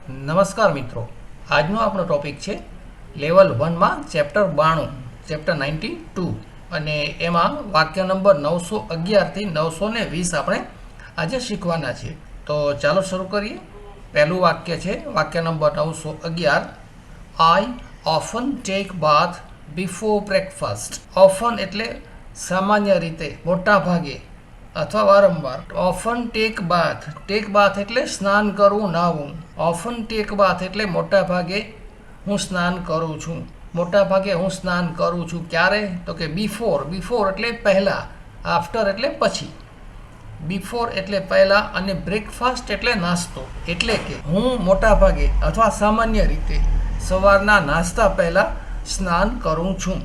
નમસ્કાર મિત્રો, આજનો આપણો ટોપિક છે લેવલ 1માં ચેપ્ટર 92, ચેપ્ટર 92 અને એમાં વાક્ય નંબર 911થી 920 આપણે આજે શીખવાના છે. તો ચાલો શરૂ કરીએ. પહેલું વાક્ય છે વાક્ય નંબર 911. આઈ ઓફન ટેક બાથ બિફોર બ્રેકફાસ્ટ. ઓફન એટલે સામાન્ય રીતે, મોટા ભાગે અથવા વારંવાર. ઓફન ટેક બાથ એટલે સ્નાન કરવું, નાહવું. ઓફન ટેક બાથ એટલે મોટા ભાગે હું સ્નાન કરું છું. મોટા ભાગે હું સ્નાન કરું છું. ક્યારે? તો કે બિફોર એટલે પહેલાં, આફ્ટર એટલે પછી. બિફોર એટલે પહેલાં અને બ્રેકફાસ્ટ એટલે નાસ્તો. એટલે કે હું મોટા ભાગે અથવા સામાન્ય રીતે સવારના નાસ્તા પહેલાં સ્નાન કરું છું.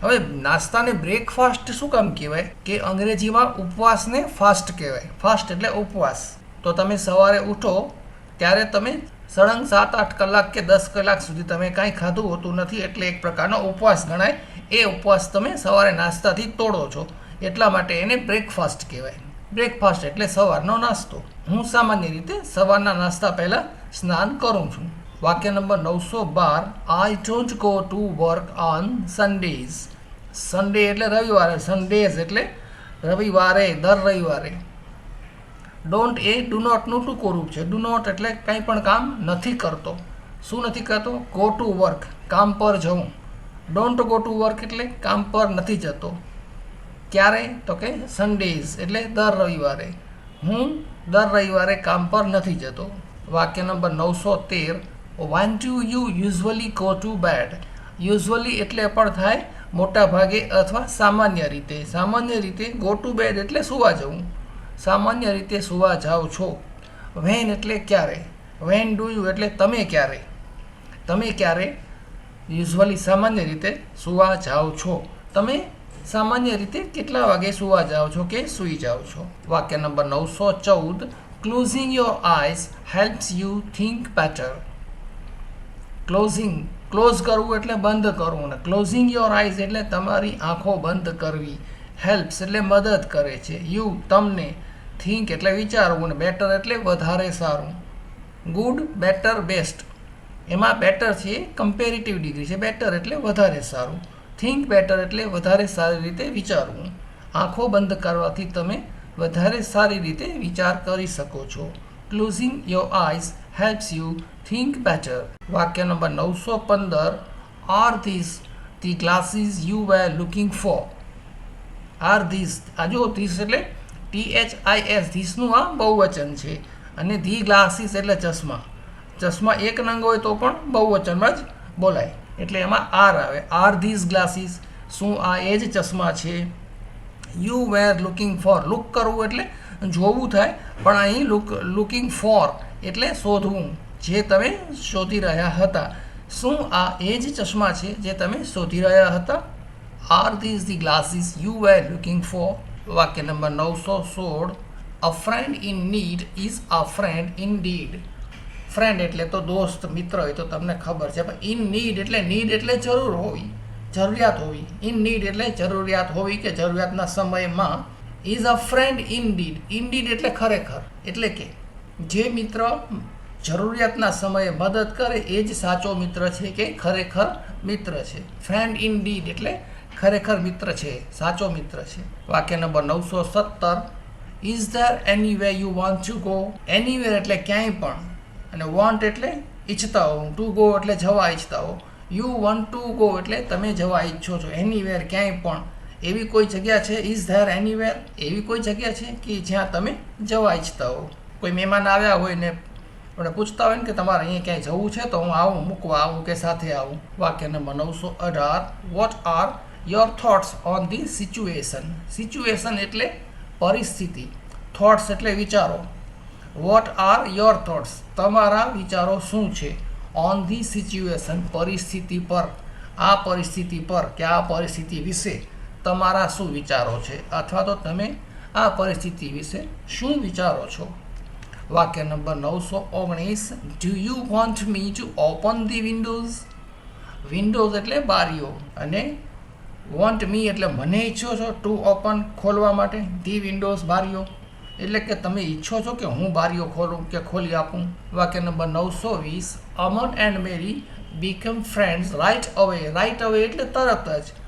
હવે નાસ્તાને બ્રેકફાસ્ટ શું કામ કહેવાય? કે અંગ્રેજીમાં ઉપવાસને ફાસ્ટ કહેવાય. ફાસ્ટ એટલે ઉપવાસ. તો તમે સવારે ઉઠો ત્યારે તમે સળંગ 7-8 કલાક કે 10 કલાક સુધી તમે કાંઈ ખાધું હોતું નથી, એટલે એક પ્રકારનો ઉપવાસ ગણાય. એ ઉપવાસ તમે સવારે નાસ્તાથી તોડો છો, એટલા માટે એને બ્રેકફાસ્ટ કહેવાય. બ્રેકફાસ્ટ એટલે સવારનો નાસ્તો. હું સામાન્ય રીતે સવારના નાસ્તા પહેલાં સ્નાન કરું છું. વાક્ય number 912. I don't go to work on Sundays. Sunday એટલે રવિવારે, સન્ડેઝ એટલે રવિવારે, દર રવિવારે. ડોન્ટ એ ડુ નોટનું ટૂંકું રૂપ છે. ડુ નોટ એટલે કંઈ પણ કામ નથી કરતો. શું નથી કરતો? ગો ટુ વર્ક, કામ પર જવું. ડોન્ટ ગો ટુ વર્ક એટલે કામ પર નથી જતો. ક્યારે? તો કે સન્ડેઝ એટલે દર રવિવારે. હું દર રવિવારે કામ પર નથી જતો. વાક્ય number 913. When do you usually go to bed? Usually એટલે પણ થાય મોટા ભાગે અથવા સામાન્ય રીતે. સામાન્ય રીતે ગો ટુ બેડ એટલે સુવા જવું. સામાન્ય રીતે સુવા જાઓ છો. વેન એટલે ક્યારે. વેન ડુ યુ એટલે તમે ક્યારે. તમે ક્યારે યુઝ્યુઅલી સામાન્ય રીતે સુવા જાઓ છો. તમે સામાન્ય રીતે કેટલા વાગે સુવા જાઓ છો કે સૂઈ જાઓ છો. વાક્ય number 914. Closing your eyes helps you think better. Close કરવું એટલે બંધ કરવું, ને ક્લોઝિંગ યોર આઈઝ એટલે તમારી આંખો બંધ કરવી. હેલ્પ્સ એટલે મદદ કરે છે. યુ તમને, થિંક એટલે વિચારવું, ને બેટર એટલે વધારે સારું. Good, better, best. એમાં બેટર છે કમ્પેરેટિવ ડિગ્રી છે. બેટર એટલે વધારે સારું. થિંક બેટર એટલે વધારે સારી રીતે વિચારવું. આંખો બંધ કરવાથી તમે વધારે સારી રીતે વિચાર કરી શકો છો. Closing your eyes helps you think better. વાક્ય નંબર 915. Are these the glasses you were looking for. Are these, આ જો ધીસ એટલે THIS, ધીસનું આ બહુવચન છે. અને ધી ગ્લાસીસ એટલે ચશ્મા. ચશ્મા એક નંગ હોય તો પણ બહુવચનમાં જ બોલાય, એટલે એમાં આર આવે. આર ધીસ ગ્લાસીસ, શું આ એ જ ચશ્મા છે? You were looking four, look કરવું એટલે જોવું થાય, પણ અહીં લુકિંગ ફોર એટલે શોધવું, જે તમે શોધી રહ્યા હતા. શું આ એ જ ચશ્મા છે જે તમે શોધી રહ્યા હતા? Are these the glasses you were looking for. વાક્ય નંબર 916. A friend in need is a friend indeed. Friend એટલે તો દોસ્ત, મિત્ર એ તો તમને ખબર છે, પણ ઇન નીડ એટલે જરૂર હોવી, જરૂરિયાત હોવી. ઇન નીડ એટલે જરૂરિયાત હોવી કે જરૂરિયાતના સમયમાં. Is a friend in did. In did એટલે ખરેખર. એટલે કે જે મિત્ર જરૂરિયાતના સમયે મદદ કરે એ જ સાચો મિત્ર છે કે ખરેખર મિત્ર છે. ફ્રેન્ડ ઇન ડીડ એટલે ખરેખર મિત્ર છે, સાચો મિત્ર છે. વાક્ય number 917. Is there anywhere you want to go. Anywhere એટલે ક્યાંય પણ, અને વોન્ટ એટલે ઈચ્છતા હો, ટુ ગો એટલે જવા ઈચ્છતા હો. યુ વોન્ટ ટુ ગો એટલે તમે જવા ઈચ્છો છો. એનીવેર ક્યાંય પણ. એવી કોઈ જગ્યા છે, ઇઝ ધેર એનીવેર, એવી કોઈ જગ્યા છે કે જ્યાં તમે જવા ઈચ્છતા હો. કોઈ મહેમાન આવ્યા હોય ને આપણે પૂછતા હોય ને કે તમારે અહીંયા ક્યાંય જવું છે, તો હું આવું, મૂકવા આવું કે સાથે આવું. વાક્ય number 918. What are your thoughts on the situation. Situation એટલે પરિસ્થિતિ. થોટ્સ એટલે વિચારો. વોટ આર યોર થોટ્સ, તમારા વિચારો શું છે? ઓન ધી સિચ્યુએશન, પરિસ્થિતિ પર. આ પરિસ્થિતિ પર કે આ પરિસ્થિતિ વિશે તમારા શું વિચારો છે, અથવા તો તમે આ પરિસ્થિતિ વિશે શું વિચારો છો? વાક્ય number 919. Do you want me to open the Windows. Windows એટલે બારીઓ, અને વોન્ટ મી એટલે મને ઈચ્છો છો ટુ ઓપન, ખોલવા માટે. ધી વિન્ડોઝ, બારીઓ. એટલે કે તમે ઈચ્છો છો કે હું બારીઓ ખોલું કે ખોલી આપું. વાક્ય number 920. Aman and Mary become friends right away. Right away એટલે તરત જ,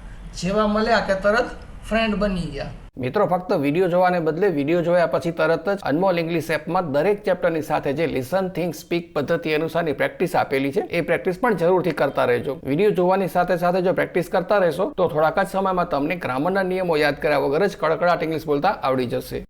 જેવા મળ્યા કે તરત ફ્રેન્ડ બની ગયા. મિત્રો ફક્ત વિડીયો જોવાને બદલે વિડીયો જોયા પછી તરત જ અનમોલ ઇંગ્લિશ એપમાં દરેક ચેપ્ટરની સાથે જે લિસન થિંક સ્પીક પદ્ધતિ અનુસારની પ્રેક્ટિસ આપેલી છે એ પ્રેક્ટિસ પણ જરૂરથી કરતા રહેજો. વિડીયો જોવાની સાથે સાથે જો પ્રેક્ટિસ કરતા રહેશો તો થોડાક જ સમયમાં તમને ગ્રામરના નિયમો યાદ કર્યા વગર જ કડકડાટ ઇંગ્લિશ બોલતા આવડી જશે.